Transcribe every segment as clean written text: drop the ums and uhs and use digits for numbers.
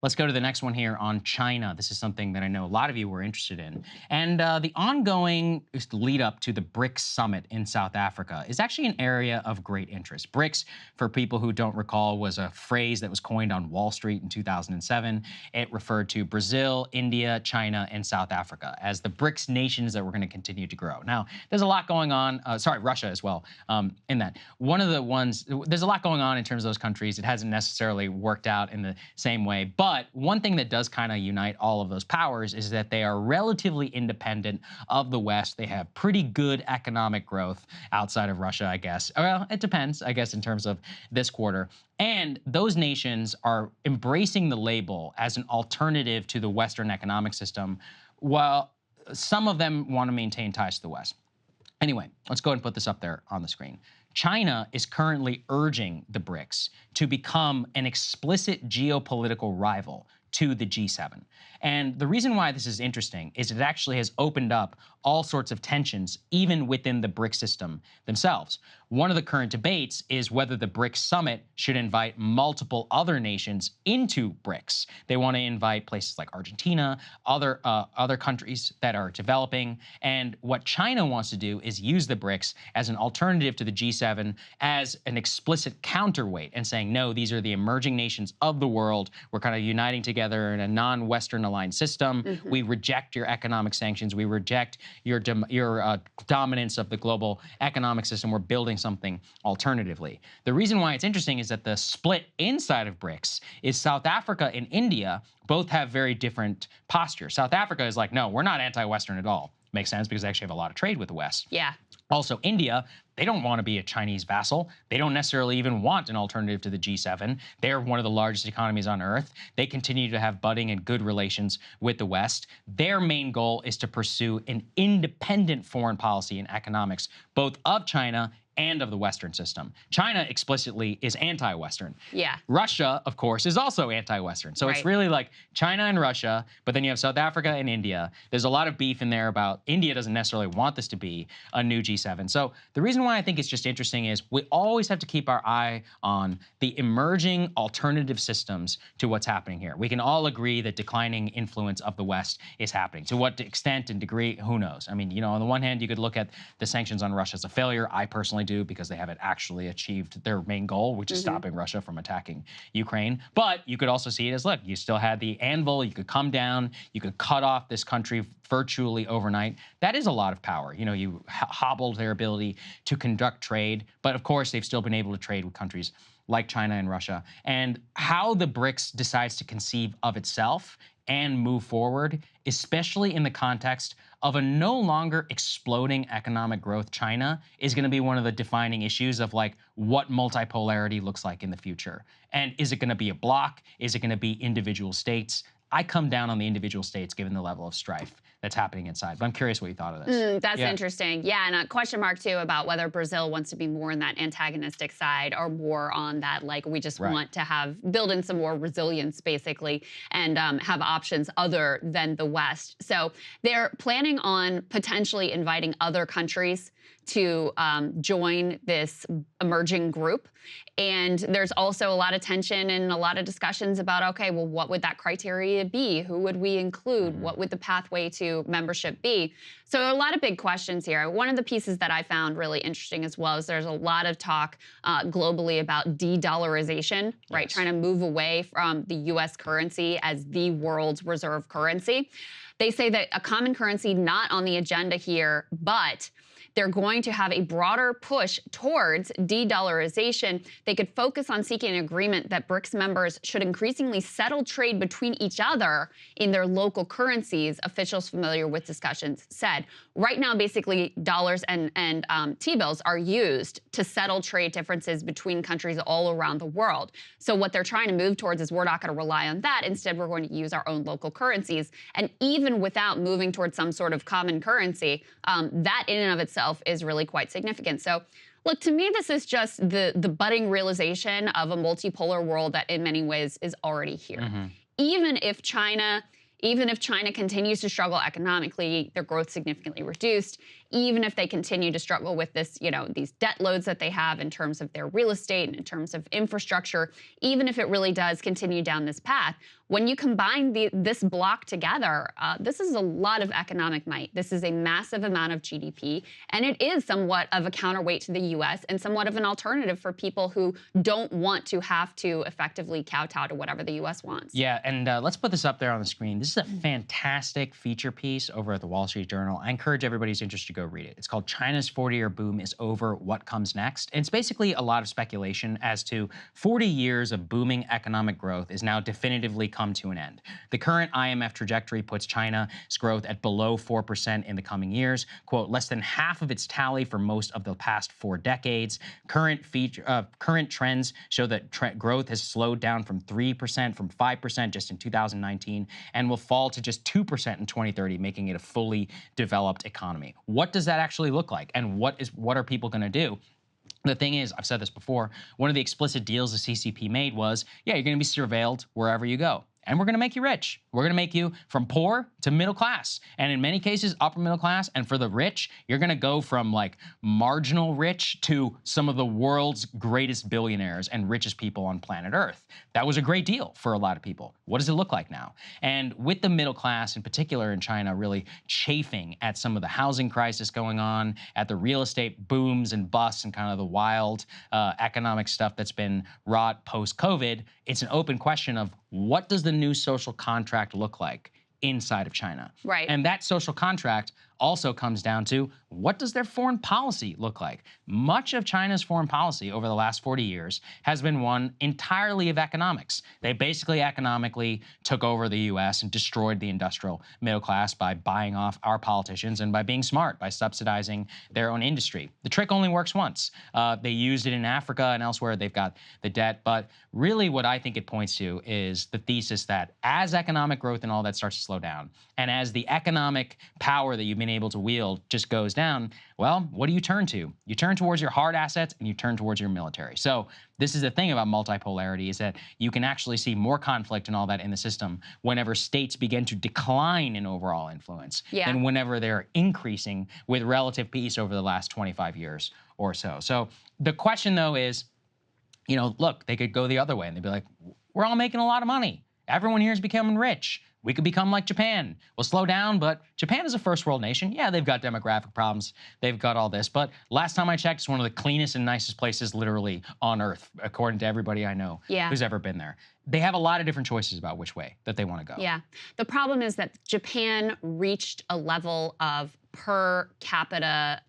Let's go to the next one here on China. This is something that I know a lot of you were interested in. And the ongoing lead up to the Brics summit in South Africa is actually an area of great interest. Brics, for people who don't recall, was a phrase that was coined on Wall Street in 2007. It referred to Brazil, India, China, and South Africa as the Brics nations that were going to continue to grow. Now, there's a lot going on, Russia as well, in that. There's a lot going on in terms of those countries. It hasn't necessarily worked out in the same way, but one thing that does kind of unite all of those powers is that they are relatively independent of the West. They have pretty good economic growth outside of Russia, I guess. Well, it depends, I guess, in terms of this quarter. And those nations are embracing the label as an alternative to the Western economic system, while some of them want to maintain ties to the West. Anyway, let's go ahead and put this up there on the screen. China is currently urging the Brics to become an explicit geopolitical rival to the G7. And the reason why this is interesting is it actually has opened up all sorts of tensions, even within the BRICS system themselves. One of the current debates is whether the BRICS summit should invite multiple other nations into BRICS. They want to invite places like Argentina, other countries that are developing. And what China wants to do is use the BRICS as an alternative to the G7, as an explicit counterweight, and saying, no, these are the emerging nations of the world. We're kind of uniting together in a non-Western aligned system. Mm-hmm. We reject your economic sanctions. We reject your dominance of the global economic system. We're building something alternatively. The reason why it's interesting is that the split inside of BRICS is South Africa and India both have very different postures. South Africa is like, no, we're not anti-Western at all. Makes sense because they actually have a lot of trade with the West. Yeah. Also, India, they don't want to be a Chinese vassal. They don't necessarily even want an alternative to the G7. They're one of the largest economies on earth. They continue to have budding and good relations with the West. Their main goal is to pursue an independent foreign policy and economics, both of China and of the Western system. China explicitly is anti-Western. Yeah. Russia, of course, is also anti-Western. So it's really like China and Russia, but then you have South Africa and India. There's a lot of beef in there about India doesn't necessarily want this to be a new G7. So the reason why I think it's just interesting is we always have to keep our eye on the emerging alternative systems to what's happening here. We can all agree that declining influence of the West is happening. To what extent and degree, who knows? I mean, you know, on the one hand, you could look at the sanctions on Russia as a failure. I personally do, because they haven't actually achieved their main goal, which is stopping Russia from attacking Ukraine. But you could also see it as, look, you still had the anvil, you could come down, you could cut off this country virtually overnight. That is a lot of power. You know, you hobbled their ability to conduct trade, but of course they've still been able to trade with countries like China and Russia. And how the BRICS decides to conceive of itself and move forward, especially in the context of a no longer exploding economic growth China, is going to be one of the defining issues of like what multipolarity looks like in the future. And is it going to be a bloc? Is it going to be individual states? I come down on the individual states given the level of strife that's happening inside. But I'm curious what you thought of this. That's interesting. Yeah, and a question mark, too, about whether Brazil wants to be more in that antagonistic side or more on that, like, we just want to build in some more resilience, basically, and have options other than the West. So they're planning on potentially inviting other countries to join this emerging group. And there's also a lot of tension and a lot of discussions about, okay, well, what would that criteria be? Who would we include? What would the pathway to membership be? So there are a lot of big questions here. One of the pieces that I found really interesting as well is there's a lot of talk globally about de-dollarization, right? Trying to move away from the US currency as the world's reserve currency. They say that a common currency not on the agenda here, but they're going to have a broader push towards de-dollarization. They could focus on seeking an agreement that BRICS members should increasingly settle trade between each other in their local currencies, officials familiar with discussions said. Right now, basically, dollars and T-bills are used to settle trade differences between countries all around the world. So what they're trying to move towards is we're not going to rely on that. Instead, we're going to use our own local currencies. And even without moving towards some sort of common currency, that in and of itself is really quite significant. So look, to me, this is just the budding realization of a multipolar world that in many ways is already here. Even if China continues to struggle economically, their growth significantly reduced, even if they continue to struggle with this, these debt loads that they have in terms of their real estate and in terms of infrastructure, even if it really does continue down this path, when you combine this block together, this is a lot of economic might. This is a massive amount of GDP, and it is somewhat of a counterweight to the U.S. and somewhat of an alternative for people who don't want to have to effectively kowtow to whatever the U.S. wants. Yeah, and let's put this up there on the screen. This is a fantastic feature piece over at the Wall Street Journal. I encourage everybody who's interested to go read it. It's called China's 40-Year Boom is Over, What Comes Next? And it's basically a lot of speculation as to 40 years of booming economic growth is now definitively come to an end. The current IMF trajectory puts China's growth at below 4% in the coming years, quote, less than half of its tally for most of the past 4 decades. Current trends show that growth has slowed down from 3%, from 5% just in 2019, and will fall to just 2% in 2030, making it a fully developed economy. What does that actually look like? And what are people going to do? The thing is, I've said this before, one of the explicit deals the CCP made was, yeah, you're going to be surveilled wherever you go. And we're going to make you rich. We're going to make you from poor to middle class. And in many cases, upper middle class. And for the rich, you're going to go from like marginal rich to some of the world's greatest billionaires and richest people on planet Earth. That was a great deal for a lot of people. What does it look like now? And with the middle class in particular in China really chafing at some of the housing crisis going on, at the real estate booms and busts and kind of the wild economic stuff that's been wrought post-COVID, it's an open question of what does the new social contract look like inside of China? Right. And that social contract also comes down to what does their foreign policy look like? Much of China's foreign policy over the last 40 years has been one entirely of economics. They basically economically took over the US and destroyed the industrial middle class by buying off our politicians and by being smart, by subsidizing their own industry. The trick only works once. They used it in Africa and elsewhere. They've got the debt. But really what I think it points to is the thesis that as economic growth and all that starts to slow down, and as the economic power that you've been able to wield just goes down, well, what do you turn to? You turn towards your hard assets and you turn towards your military. So this is the thing about multipolarity, is that you can actually see more conflict and all that in the system whenever states begin to decline in overall influence than whenever they're increasing with relative peace over the last 25 years or so. So the question though is, look, they could go the other way and they'd be like, we're all making a lot of money. Everyone here is becoming rich. We could become like Japan. We'll slow down, but Japan is a first world nation. Yeah, they've got demographic problems. They've got all this. But last time I checked, it's one of the cleanest and nicest places literally on Earth, according to everybody I know who's ever been there. They have a lot of different choices about which way that they want to go. Yeah. The problem is that Japan reached a level of per capita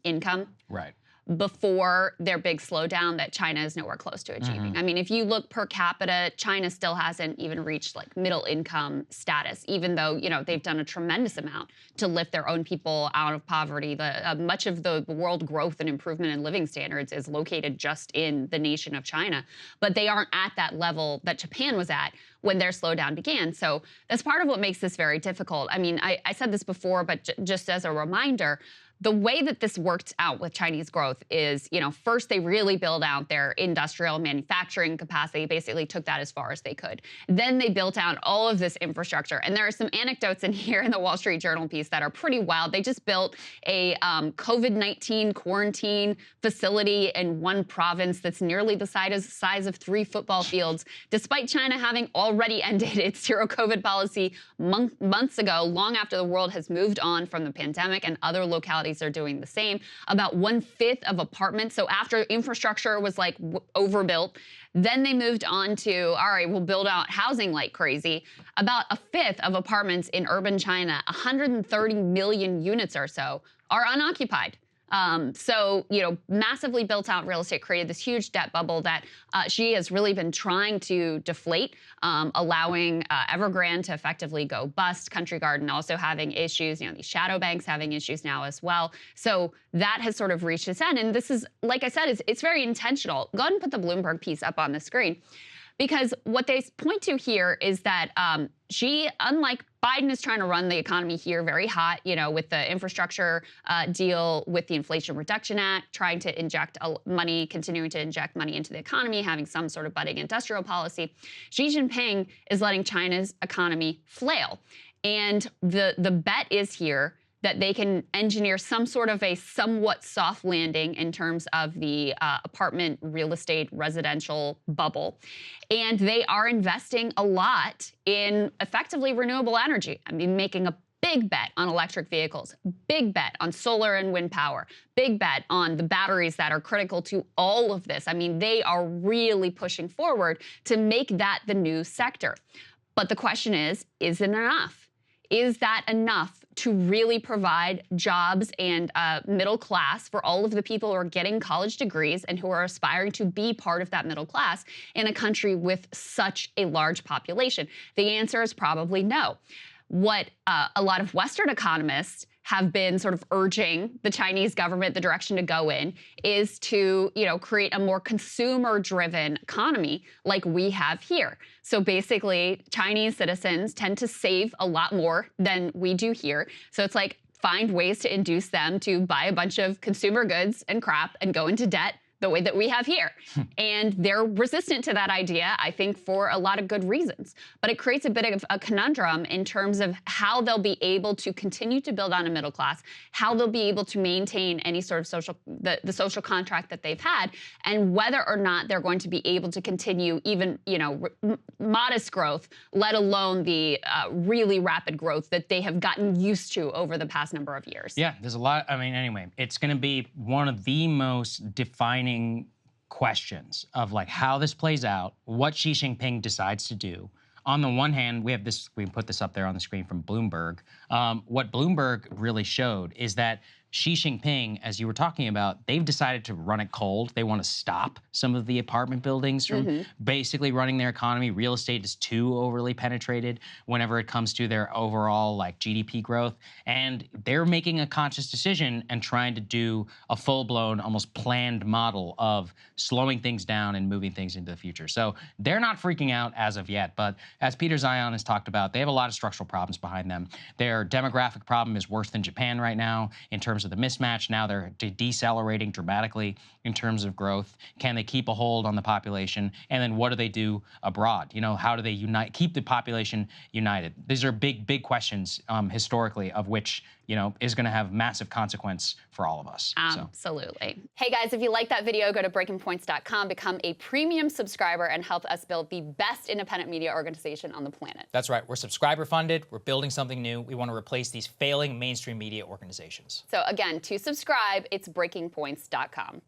income. Right. Before their big slowdown that China is nowhere close to achieving. I mean, if you look per capita, China still hasn't even reached like middle income status, even though, they've done a tremendous amount to lift their own people out of poverty. Much of the world growth and improvement in living standards is located just in the nation of China. But they aren't at that level that Japan was at when their slowdown began. So that's part of what makes this very difficult. I mean, I said this before, but just as a reminder, the way that this worked out with Chinese growth is, first they really built out their industrial manufacturing capacity, basically took that as far as they could. Then they built out all of this infrastructure. And there are some anecdotes in here in the Wall Street Journal piece that are pretty wild. They just built a COVID-19 quarantine facility in one province that's nearly the size of 3 football fields, despite China having already ended its zero COVID policy months ago, long after the world has moved on from the pandemic, and other localities are doing the same. About 1/5 of apartments. So after infrastructure was like overbuilt, then they moved on to, all right, we'll build out housing like crazy. About 1/5 of apartments in urban China, 130 million units or so, are unoccupied. Massively built out real estate created this huge debt bubble that Xi has really been trying to deflate, allowing Evergrande to effectively go bust, Country Garden also having issues, these shadow banks having issues now as well. So that has sort of reached its end. And this is, like I said, it's very intentional. Go ahead and put the Bloomberg piece up on the screen. Because what they point to here is that Xi, unlike Biden, is trying to run the economy here very hot, with the infrastructure deal, with the Inflation Reduction Act, trying to inject money, continuing to inject money into the economy, having some sort of budding industrial policy. Xi Jinping is letting China's economy flail. And the bet is here that they can engineer some sort of a somewhat soft landing in terms of the apartment, real estate, residential bubble. And they are investing a lot in effectively renewable energy. I mean, making a big bet on electric vehicles, big bet on solar and wind power, big bet on the batteries that are critical to all of this. I mean, they are really pushing forward to make that the new sector. But the question is it enough? Is that enough to really provide jobs and middle class for all of the people who are getting college degrees and who are aspiring to be part of that middle class in a country with such a large population? The answer is probably no. What a lot of Western economists have been sort of urging the Chinese government the direction to go in is to, create a more consumer-driven economy like we have here. So basically, Chinese citizens tend to save a lot more than we do here. So it's like find ways to induce them to buy a bunch of consumer goods and crap and go into debt the way that we have here. And they're resistant to that idea, I think, for a lot of good reasons. But it creates a bit of a conundrum in terms of how they'll be able to continue to build on a middle class, how they'll be able to maintain any sort of the social contract that they've had, and whether or not they're going to be able to continue even, modest growth, let alone the really rapid growth that they have gotten used to over the past number of years. Yeah, there's a lot. I mean, anyway, it's going to be one of the most defining questions of like how this plays out, what Xi Jinping decides to do. On the one hand, we can put this up there on the screen from Bloomberg. What Bloomberg really showed is that Xi Jinping, as you were talking about, they've decided to run it cold. They want to stop some of the apartment buildings from basically running their economy. Real estate is too overly penetrated whenever it comes to their overall like GDP growth. And they're making a conscious decision and trying to do a full-blown, almost planned model of slowing things down and moving things into the future. So they're not freaking out as of yet. But as Peter Zion has talked about, they have a lot of structural problems behind them. Their demographic problem is worse than Japan right now in terms of the mismatch. Now they're decelerating dramatically in terms of growth. Can they keep a hold on the population? And then what do they do abroad? How do they keep the population united? These are big questions historically, of which, is going to have massive consequence for all of us. Absolutely. Hey guys, if you like that video, go to breakingpoints.com, become a premium subscriber, and help us build the best independent media organization on the planet. That's right. We're subscriber funded. We're building something new. We want to replace these failing mainstream media organizations. So again, to subscribe, it's breakingpoints.com.